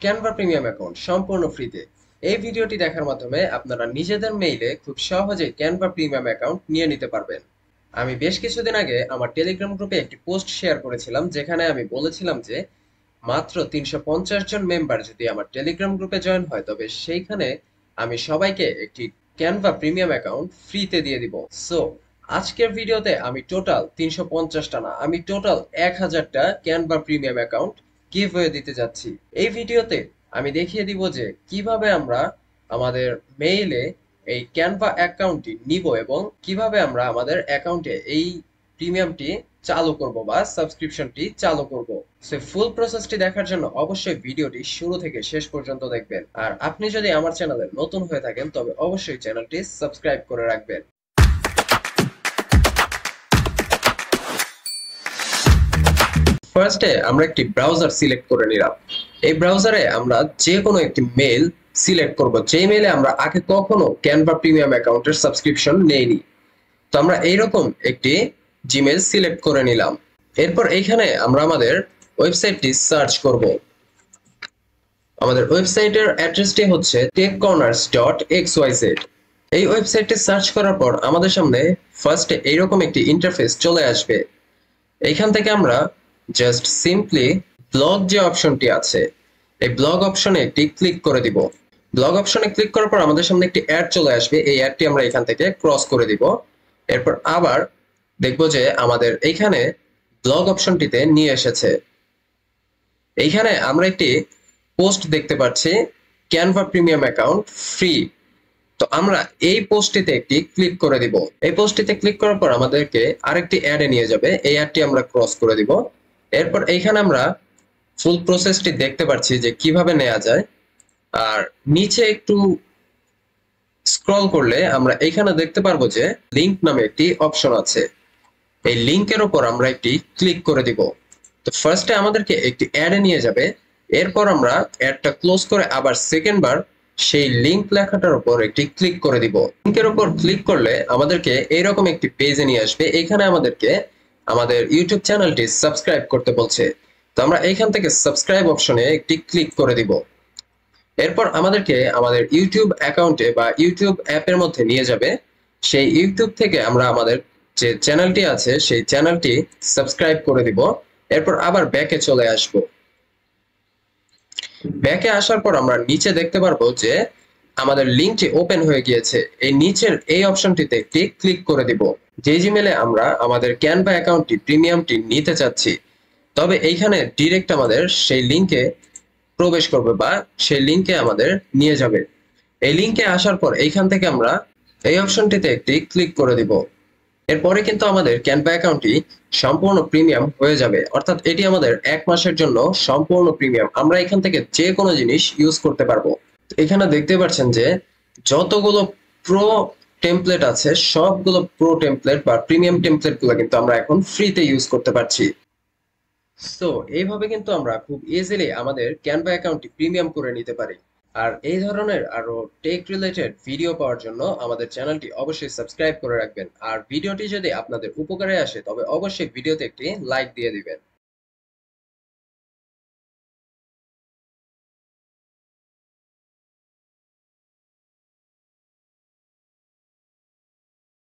Canva premium account সম্পূর্ণ ফ্রিতে। এই ভিডিওটি দেখার মাধ্যমে আপনারা নিজেদের মেইলে খুব সহজেই ক্যানভা প্রিমিয়াম অ্যাকাউন্ট নিয়ে নিতে পারবেন। আমি বেশ কিছুদিন আগে আমার টেলিগ্রাম গ্রুপে একটি পোস্ট শেয়ার করেছিলাম, যেখানে আমি বলেছিলাম যে মাত্র ৩৫০ জন মেম্বার যদি আমার টেলিগ্রাম গ্রুপে জয়েন হয়, তবে সেইখানে আমি সবাইকে একটি ক্যানভা প্রিমিয়াম অ্যাকাউন্ট ফ্রিতে দিয়ে দিব। সো আজকের ভিডিওতে আমি টোটাল ৩৫০টা না, আমি টোটাল ১০০০টা ক্যানভা প্রিমিয়াম অ্যাকাউন্ট গিভওয়ে দিতে যাচ্ছি। এই ভিডিওতে আমি দেখিয়ে দিব যে কিভাবে আমরা আমাদের মেইলে এই ক্যানভা অ্যাকাউন্টটি নিব এবং কিভাবে আমরা আমাদের অ্যাকাউন্টে এই প্রিমিয়ামটি চালু করব বা সাবস্ক্রিপশনটি চালু করব। সো ফুল প্রসেসটি দেখার জন্য অবশ্যই ভিডিওটি শুরু থেকে শেষ পর্যন্ত দেখবেন। আর আপনি যদি আমার চ্যানেলে নতুন হয়ে থাকেন তবে অবশ্যই চ্যানেলটি সাবস্ক্রাইব করে রাখবেন। ফার্স্টে আমরা একটি ব্রাউজার সিলেক্ট করে নিলাম। এই ব্রাউজারে আমরা যে কোনো একটি মেইল সিলেক্ট করব, যে মেইলে আমরা আগে কখনো ক্যানভা প্রিমিয়াম অ্যাকাউন্টের সাবস্ক্রিপশন নেইনি। তো আমরা এইরকম একটি জিমেইল সিলেক্ট করে নিলাম। এরপর এইখানে আমরা আমাদের ওয়েবসাইটটি সার্চ করব। আমাদের ওয়েবসাইটের অ্যাড্রেসটি হচ্ছে techcorners.xyz। এই ওয়েবসাইটটি সার্চ করার পর আমাদের সামনে ফার্স্টে এইরকম একটি ইন্টারফেস চলে আসবে। এইখান থেকে আমরা জাস্ট সিম্পলি ব্লগ যে অপশনটি আছে, এই ব্লগ অপশনে একটি ক্লিক করে দিব। ব্লগ অপশনে ক্লিক করার পর আমাদের সামনে একটি অ্যাড চলে আসবে। এই অ্যাডটি আমরা এখান থেকে ক্রস করে দিব। এরপর আবার দেখব যে আমাদের এইখানে ব্লগ অপশনটিতে নিয়ে এসেছে। এইখানে আমরা একটি পোস্ট দেখতে পাচ্ছি, ক্যানভা প্রিমিয়াম অ্যাকাউন্ট ফ্রি। তো আমরা এই পোস্টটিতে একটি ক্লিক করে দিব। এই পোস্টটিতে ক্লিক করার পর আমাদেরকে আরেকটি অ্যাডে নিয়ে যাবে। এই অ্যাডটি আমরা ক্রস করে দিব। এরপর এইখানে আমরা ফুল প্রসেসটি দেখতে পাচ্ছি যে কিভাবে নেওয়া যায়। আর নিচে একটু স্ক্রল করলে আমরা এখানে দেখতে পারবো যে লিংক নামে একটি অপশন আছে। এই লিংকের উপর আমরা একটি ক্লিক করে দিব। তো ফার্স্টে আমাদেরকে একটি অ্যাডে নিয়ে যাবে। এরপর আমরা অ্যাডটা ক্লোজ করে আবার সেকেন্ড বার সেই লিংক লেখাটার উপর একটি ক্লিক করে দিব। লিংকের উপর ক্লিক করলে আমাদেরকে এইরকম একটি পেজে নিয়ে আসবে। এখানে আমাদেরকে আমাদের ইউটিউব চ্যানেলটি সাবস্ক্রাইব করতে বলছে। তো আমরা এইখান থেকে সাবস্ক্রাইব অপশনে একটি ক্লিক করে দিব। এরপর আমাদেরকে আমাদের ইউটিউব অ্যাকাউন্টে বা ইউটিউব অ্যাপের মধ্যে নিয়ে যাবে। সেই ইউটিউব থেকে আমরা আমাদের যে চ্যানেলটি আছে সেই চ্যানেলটি সাবস্ক্রাইব করে দিব। এরপর আবার ব্যাকে চলে আসব। ব্যাকে আসার পর আমরা নিচে দেখতে পারবো যে আমাদের লিংকটি ওপেন হয়ে গিয়েছে। এই নিচের এই অপশনটিতে একটি ক্লিক করে দিব। যে জিমেলে আমরা আমাদের ক্যানভা অ্যাকাউন্টটি প্রিমিয়ামটি নিতে চাচ্ছি, তবে এইখানে ডিরেক্ট আমাদের সেই লিংকে প্রবেশ করবে বা সেই লিংকে আমাদের নিয়ে যাবে। এই লিংকে আসার পর এইখান থেকে আমরা এই অপশনটিতে একটি ক্লিক করে দিব। এরপরে কিন্তু আমাদের ক্যানভা অ্যাকাউন্টটি সম্পূর্ণ প্রিমিয়াম হয়ে যাবে, অর্থাৎ এটি আমাদের ১ মাসের জন্য সম্পূর্ণ প্রিমিয়াম। আমরা এখান থেকে যে কোনো জিনিস ইউজ করতে পারবো। এখানে দেখতে পাচ্ছেন যে যতগুলো প্রো টেমপ্লেট আছে সবগুলো প্রো টেমপ্লেট বা প্রিমিয়াম টেমপ্লেট গুলো কিন্তু আমরা এখন ফ্রিতে ইউজ করতে পারছি। সো এইভাবে কিন্তু আমরা খুব ইজিলি আমাদের ক্যানভা অ্যাকাউন্টটি প্রিমিয়াম করে নিতে পারি। আর এই ধরনের আরো টেক রিলেটেড ভিডিও পাওয়ার জন্য আমাদের চ্যানেলটি অবশ্যই সাবস্ক্রাইব করে রাখবেন। আর ভিডিওটি যদি আপনাদের উপকারে আসে তবে অবশ্যই ভিডিওতে একটি লাইক দিয়ে দিবেন।